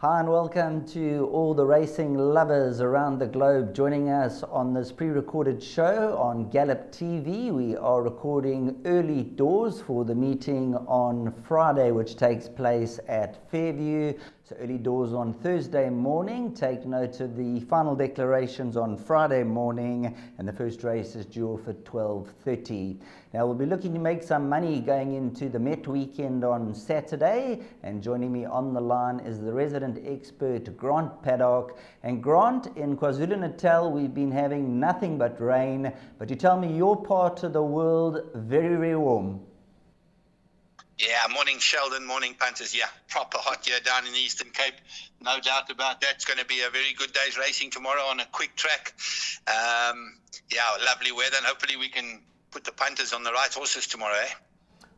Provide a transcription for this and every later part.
Hi and welcome to all the racing lovers around the globe joining us on this pre-recorded show on Gallop TV. We are recording early doors for the meeting on Friday, which takes place at Fairview. So early doors on Thursday morning. Take note of the final declarations on Friday morning, and the first race is due off at 12:30. Now we'll be looking to make some money going into the Met weekend on Saturday, and joining me on the line is the resident expert Grant Paddock. And Grant, in KwaZulu-Natal we've been having nothing but rain, but you tell me your part of the world very, very warm. Yeah, morning Sheldon, morning punters. Yeah, proper hot here down in the Eastern Cape. No doubt about that. It's going to be a very good day's racing tomorrow on a quick track. Lovely weather, and hopefully we can put the punters on the right horses tomorrow, eh?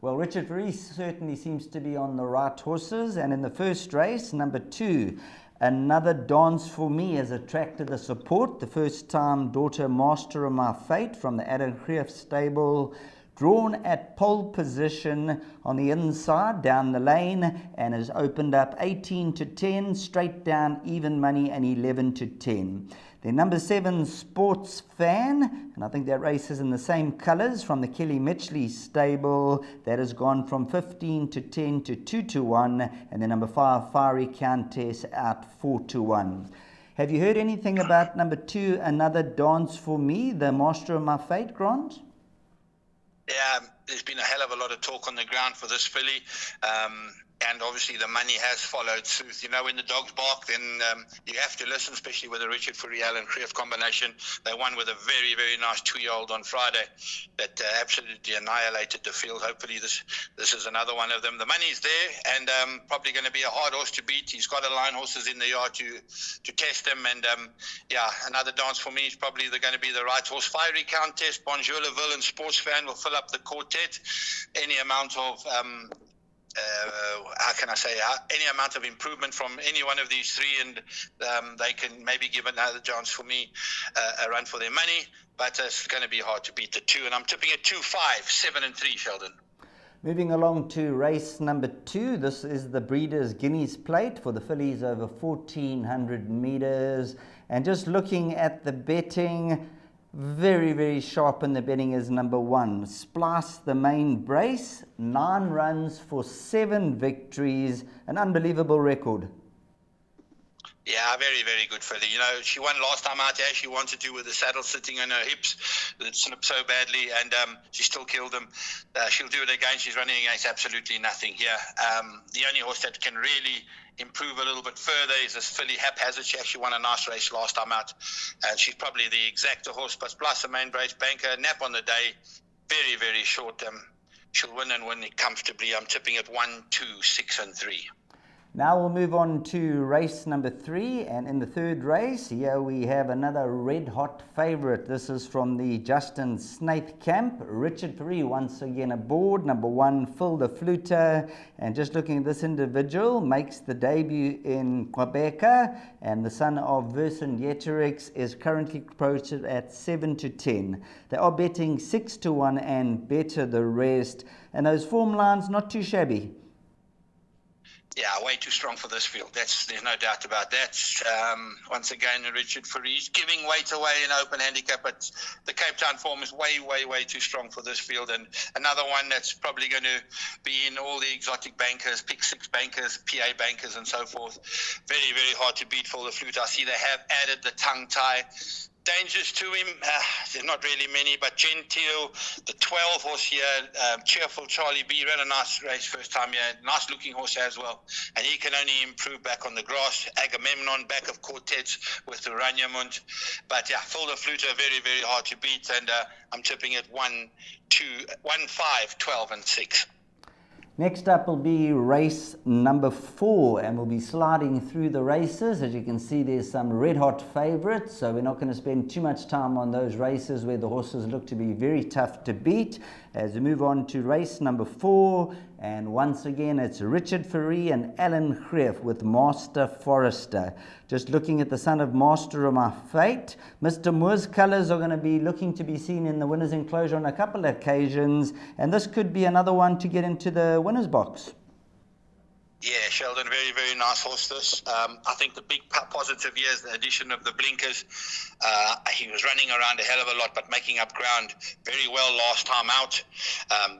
Well, Richard Rees certainly seems to be on the right horses, and in the first race, number 2, Another Dance for Me has attracted the support. The first time daughter Master of My Fate from the Adam Greef stable, drawn at pole position on the inside down the lane, and has opened up 18-10, straight down even money, and 11-10. Then number 7, Sports Fan, and I think that race is in the same colours, from the Kelly Mitchley stable, that has gone from 15-10 to 2-1, and then number 5, Fiery Countess, out 4-1. Have you heard anything about number 2, Another Dance for Me, the Master of My Fate, Grant? Yeah, there's been a hell of a lot of talk on the ground for this filly. And obviously the money has followed suit. You know, when the dogs bark, then you have to listen, especially with the Richard Furiel and Greef combination. They won with a very, very nice 2-year-old on Friday that absolutely annihilated the field. Hopefully this is another one of them. The money's there, and probably going to be a hard horse to beat. He's got a line horses in the yard to test them. And Another Dance for Me is probably going to be the right horse. Fiery Countess, Bonjour Laville, and Sports Fan will fill up the quartet. Any amount of any amount of improvement from any one of these three, and they can maybe give Another Chance for Me a run for their money, but it's going to be hard to beat the 2, and I'm tipping it 2, 5, 7 and 3, Sheldon. Moving along to race number 2, this is the Breeders' Guineas Plate for the fillies over 1,400 metres, and just looking at the betting, very, very sharp in the betting is number 1, Splice the Main Brace, 9 runs for 7 victories, an unbelievable record. Yeah, very, very good filly. You know, she won last time out. She wanted to with the saddle sitting on her hips. It slipped so badly, and she still killed them. She'll do it again. She's running against absolutely nothing here. The only horse that can really improve a little bit further is this filly Haphazard. She actually won a nice race last time out, and she's probably the exacta horse. But plus the Main Brace banker, nap on the day, very, very short. She'll win and win it comfortably. I'm tipping it 1, 2, 6 and 3. Now we'll move on to race number 3, and in the third race here we have another red hot favourite. This is from the Justin Snaith camp, Richard Furey once again aboard, number 1, Phil the Fluter, and just looking at this individual, makes the debut in Quebec, and the son of Vercingetorix is currently quoted at 7-10. They are betting 6-1 and better the rest, and those form lines not too shabby. Yeah, way too strong for this field. There's no doubt about that. Once again, Richard Furey's giving weight away in open handicap, but the Cape Town form is way, way, way too strong for this field. And another one that's probably going to be in all the exotic bankers, pick 6 bankers, PA bankers, and so forth. Very, very hard to beat for the flute. I see they have added the tongue tie. Dangers to him, there's not really many, but Gentile, the 12 horse here, Cheerful Charlie B, ran a nice race first time here, nice looking horse as well, and he can only improve back on the grass. Agamemnon back of quartets with the Ranyamund, but yeah, Phil the Fluter, very, very hard to beat, and I'm tipping it 1, 5, 12 and 6. Next up will be race number 4, and we'll be sliding through the races. As you can see, there's some red hot favourites, so we're not going to spend too much time on those races where the horses look to be very tough to beat. As we move on to race number 4, and once again it's Richard Furey and Alan Greef with Master Forrester. Just looking at the son of Master of My Fate, Mr. Moore's colours are going to be looking to be seen in the winner's enclosure on a couple of occasions, and this could be another one to get into the winner's box. Yeah, Sheldon, very, very nice horse this. I think the big positive here is the addition of the blinkers. He was running around a hell of a lot, but making up ground very well last time out.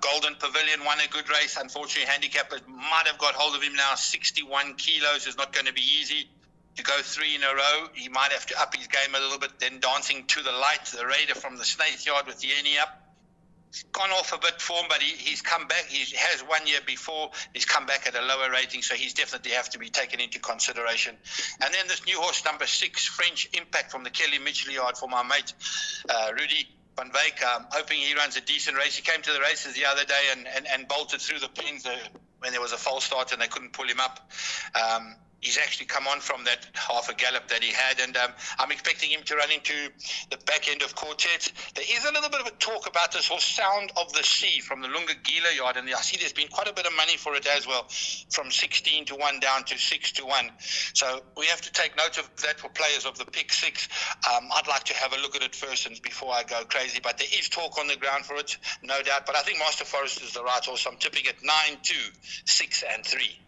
Golden Pavilion won a good race. Unfortunately, handicappers might have got hold of him now. 61 kilos is not going to be easy to go 3 in a row. He might have to up his game a little bit. Then Dancing to the Light, the raider from the Snaith Yard with the Yenny up. Gone off a bit form, but he's come back. He has 1 year before. He's come back at a lower rating, so he's definitely have to be taken into consideration. And then this new horse, number 6, French Impact from the Kelly Mitchell Yard for my mate, Rudy van Wyk. Hoping he runs a decent race. He came to the races the other day and bolted through the pins when there was a false start and they couldn't pull him up. He's actually come on from that half a gallop that he had, and I'm expecting him to run into the back end of Quartet. There is a little bit of a talk about this horse, Sound of the Sea, from the Lunga Gila Yard, and I see there's been quite a bit of money for it as well, from 16 to 1 down to 6 to 1. So we have to take note of that for players of the pick 6. I'd like to have a look at it first and before I go crazy, but there is talk on the ground for it, no doubt. But I think Master Forest is the right horse. I'm tipping it 9, 2, 6 and 3.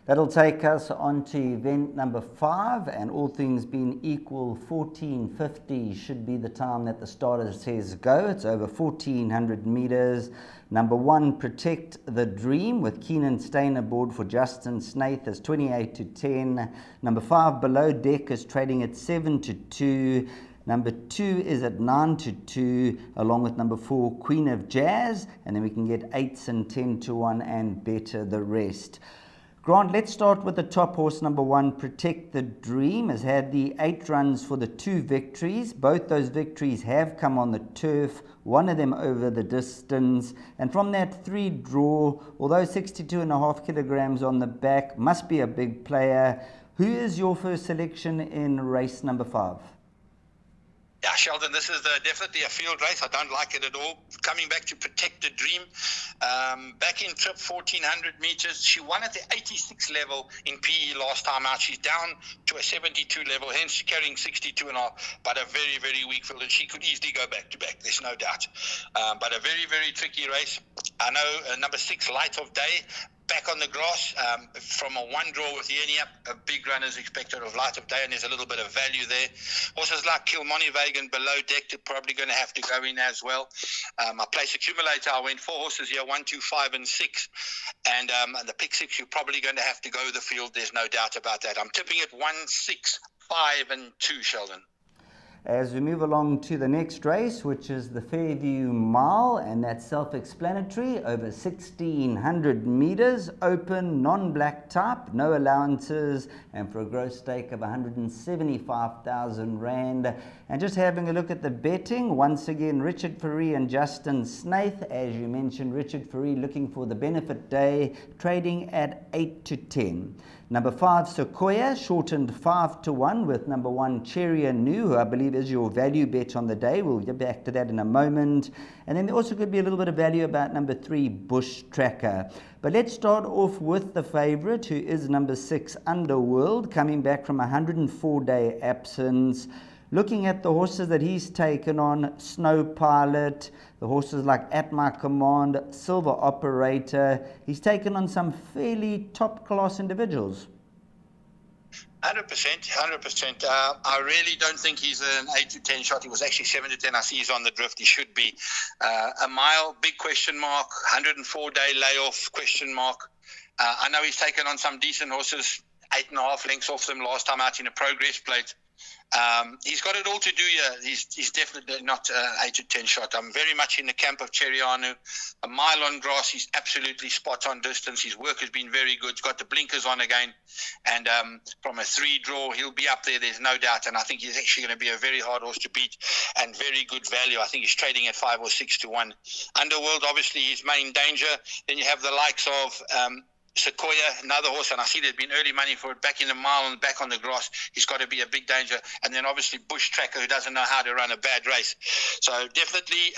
That'll take us on to event number 5, and all things being equal, 14:50 should be the time that the starter says go. It's over 1,400 meters. Number 1, Protect the Dream, with Keenan Steyn aboard for Justin Snaith, is 28 to 10. Number 5, Below Deck, is trading at 7 to 2. Number 2 is at 9 to 2, along with number 4, Queen of Jazz, and then we can get 8s and 10 to 1 and better the rest. Grant, let's start with the top horse, number 1, Protect the Dream, has had the 8 runs for the 2 victories. Both those victories have come on the turf, one of them over the distance. And from that 3 draw, although 62.5 kilograms on the back, must be a big player. Who is your first selection in race number 5? Yeah, Sheldon, this is definitely a field race. I don't like it at all. Coming back to Protect the Dream, back in trip 1,400 meters, she won at the 86 level in PE last time out. She's down to a 72 level, hence carrying 62.5, but a very, very weak field, and she could easily go back to back, there's no doubt. But a very, very tricky race. I know number 6, Light of Day, back on the grass, from a 1 draw with the Yenny up, a big run is expected of Light of Day, and there's a little bit of value there. Horses like Kilmoney Vagan, Below Deck, they're probably going to have to go in as well. My place accumulator, I went 4 horses here, 1, 2, 5 and 6, and the pick 6, you're probably going to have to go the field, there's no doubt about that. I'm tipping it 1, 6, 5 and 2, Sheldon. As we move along to the next race, which is the Fairview Mile, and that's self-explanatory, over 1,600 meters, open, non-black type, no allowances, and for a gross stake of 175,000 Rand. And just having a look at the betting, once again, Richard Fourie and Justin Snaith. As you mentioned, Richard Fourie looking for the benefit day, trading at 8 to 10. Number 5, Sequoia, shortened 5 to 1 with number 1, Cherry Anu, who I believe is your value bet on the day. We'll get back to that in a moment. And then there also could be a little bit of value about number 3, Bush Tracker. But let's start off with the favourite, who is number 6, Underworld, coming back from a 104-day absence. Looking at the horses that he's taken on, Snow Pilot, the horses like At My Command, Silver Operator, he's taken on some fairly top-class individuals. 100%. I really don't think he's an 8 to 10 shot. He was actually 7 to 10. I see he's on the drift. He should be. A mile, big question mark. 104-day layoff, question mark. I know he's taken on some decent horses, 8.5 lengths off them last time out in a progress plate. He's got it all to do here. He's definitely not an 8 to 10 shot. I'm very much in the camp of Cherry Anu. A mile on grass, he's absolutely spot on distance. His work has been very good. He's got the blinkers on again. And from a 3 draw, he'll be up there, there's no doubt. And I think he's actually going to be a very hard horse to beat and very good value. I think he's trading at 5 or 6 to 1. Underworld, obviously, his main danger. Then you have the likes of Sequoia, another horse, and I see there's been early money for it, back in the mile and back on the grass. He's got to be a big danger. And then obviously Bush Tracker, who doesn't know how to run a bad race. So definitely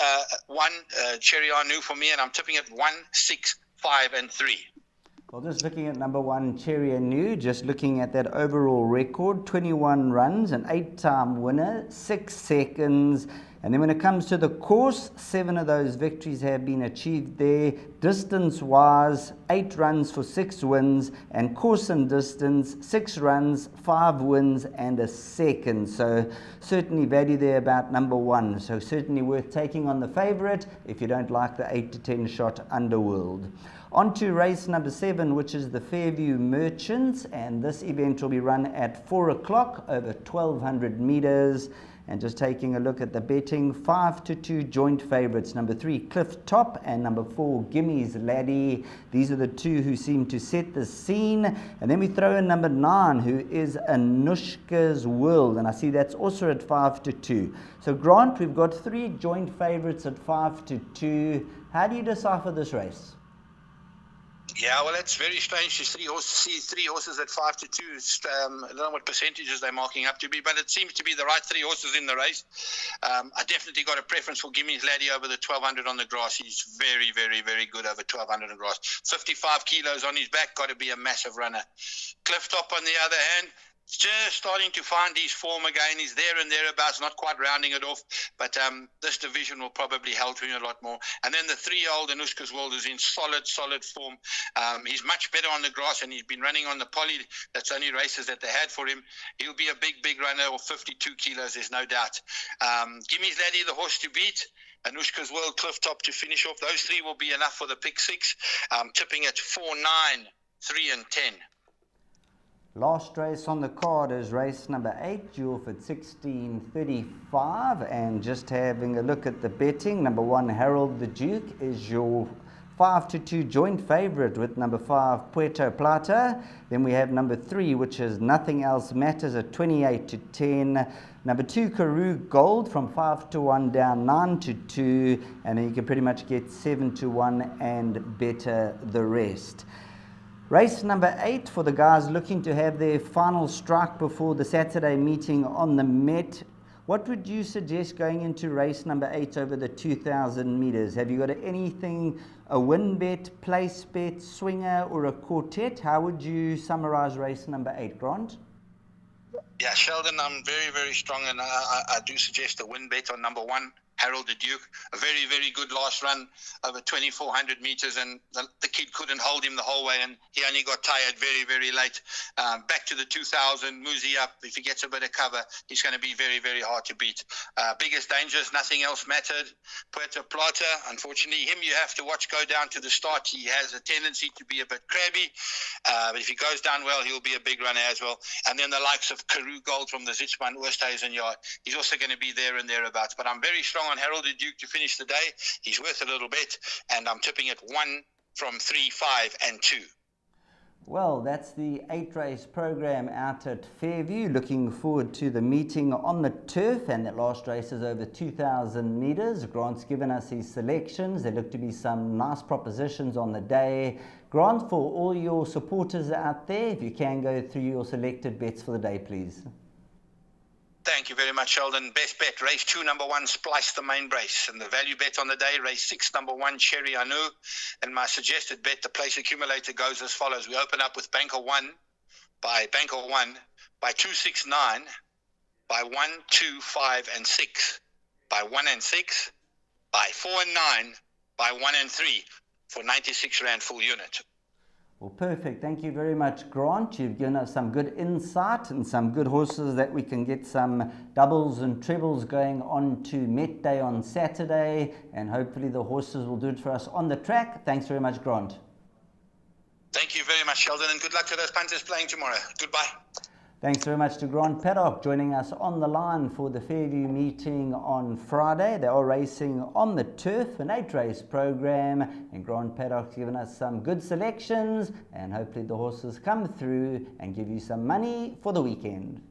1, Cherry Anu for me, and I'm tipping it 1, 6, 5 and 3. Well, just looking at number 1, Cherry Anu, just looking at that overall record, 21 runs, an 8-time winner, 6 seconds. And then when it comes to the course, 7 of those victories have been achieved there. Distance-wise, 8 runs for 6 wins, and course and distance, 6 runs, 5 wins, and a second. So certainly value there about number 1. So certainly worth taking on the favourite if you don't like the 8 to 10 shot Underworld. On to race number 7, which is the Fairview Merchants, and this event will be run at 4 o'clock over 1,200 metres. And just taking a look at the betting, 5 to 2 joint favourites, number 3 Cliff Top and number 4 Gimmy's Laddie. These are the 2 who seem to set the scene. And then we throw in number 9, who is Anushka's World, and I see that's also at 5 to 2. So Grant, we've got 3 joint favourites at 5 to 2. How do you decipher this race? Yeah, well, that's very strange to see three horses at 5 to 2. I don't know what percentages they're marking up to be, but it seems to be the right 3 horses in the race. I definitely got a preference for Gimmy's Laddie over the 1,200 on the grass. He's very, very, very good over 1,200 on grass. 55 kilos on his back, got to be a massive runner. Cliff Top, on the other hand, just starting to find his form again. He's there and thereabouts, not quite rounding it off, but this division will probably help him a lot more. And then the 3-year-old Anushka's World is in solid form. He's much better on the grass, and he's been running on the poly. That's only races that they had for him. He'll be a big runner of 52 kilos, there's no doubt. Gimmy's Laddie, the horse to beat. Anushka's World, Cliff Top to finish off. Those 3 will be enough for the pick 6. Tipping at 4, 9, 3 and 10. Last race on the card is race number 8, due off at 16:35, and just having a look at the betting, number 1 Harold the Duke is your 5 to 2 joint favourite with number 5 Puerto Plata. Then we have number 3, which is Nothing Else Matters, at 28 to 10. Number 2 Karoo Gold from 5 to 1 down 9 to 2, and then you can pretty much get 7 to 1 and better the rest. Race number 8 for the guys looking to have their final strike before the Saturday meeting on the Met. What would you suggest going into race number 8 over the 2,000 metres? Have you got anything, a win bet, place bet, swinger, or a quartet? How would you summarise race number 8, Grant? Yeah, Sheldon, I'm very, very strong, and I do suggest a win bet on number 1. Harold the Duke, a very, very good last run over 2,400 metres, and the kid couldn't hold him the whole way, and he only got tired very, very late. Back to the 2,000, Muzi up. If he gets a bit of cover, he's going to be very, very hard to beat. Biggest dangers, Nothing Else Mattered. Puerto Plata, unfortunately, him you have to watch go down to the start. He has a tendency to be a bit crabby, but if he goes down well, he'll be a big runner as well. And then the likes of Karoo Gold from the Zitzman Oosthuizen yard, he's also going to be there and thereabouts. But I'm very strong on Harold the Duke to finish the day. He's worth a little bit, and I'm tipping it 1 from 3, 5 and 2. Well, that's the 8-race program out at Fairview. Looking forward to the meeting on the turf, and that last race is over 2,000 metres. Grant's given us his selections. There look to be some nice propositions on the day. Grant, for all your supporters out there, if you can go through your selected bets for the day, please. Thank you very much, Sheldon. Best bet, race 2, number 1, Splice the Main Brace. And the value bet on the day, race 6, number 1, Cherry Anu. And my suggested bet, the place accumulator, goes as follows. We open up with Banker 1 by 269, by 1, 2, 5 and 6, by 1 and 6, by 4 and 9, by 1 and 3 for 96 Rand full unit. Well, perfect. Thank you very much, Grant. You've given us some good insight and some good horses that we can get some doubles and trebles going on to Met Day on Saturday, and hopefully the horses will do it for us on the track. Thanks very much, Grant. Thank you very much, Sheldon, and good luck to those punters playing tomorrow. Goodbye. Thanks very much to Grant Paddock joining us on the line for the Fairview meeting on Friday. They are racing on the turf, an 8-race program, and Grant Paddock's given us some good selections, and hopefully the horses come through and give you some money for the weekend.